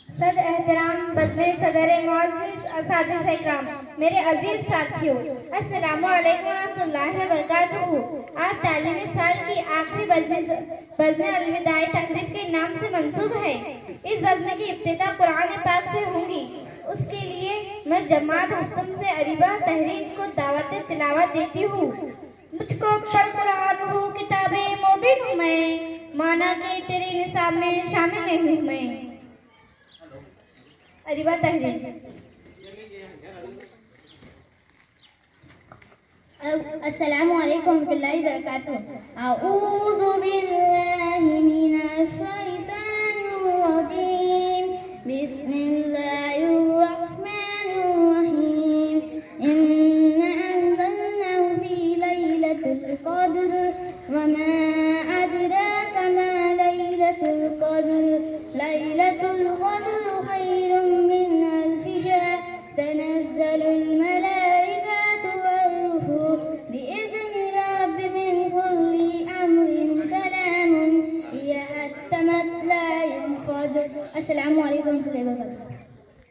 सद एहतराम बज़्म सदर मुअज़्ज़िज़ असातिज़ा इकराम, मेरे अजीज साथियों, अस्सलामु अलैकुम वरहमतुल्लाहि वबरकातुहू। आज तालीमी साल की आखिरी बज़्म अलविदाई तकरीब के नाम से मंसूब है। इस बज़्म की इब्तिदा कुरान पाक से होंगी। उसके लिए मैं जमात हस्तम से अरीबा तहरीर को दावत तिलावत देती हूँ। मुझको पढ़ कुरान हो किताबे मोबिन हूँ मैं, माना कि तेरे निसाब में शामिल नहीं हूँ मैं। अरीबा तहरीर। अस्सलामु अलैकुम वरहमतुल्लाहि वबरकातुहू। अऊज़ु बिल्लाहि मिनश शैतानिर रजीम। बिस्मिल्लाहिर रहमानिर रहीम। इन्ना अंज़लनाहु फी लैलतिल क़द्र वमा अदराका मा लैलतुल क़द्र। लैलतुल क़द्र खैरुम मिन अल्फि शहर। तनज़्ज़लुल मलाइकतु वर्रूह बिइज़्नि रब्बिहिम मिन कुल्लि अम्रिन सलामुन हिय हत्ता मत्लाइल फ़ज्र। अस्सलामु अलैकुम।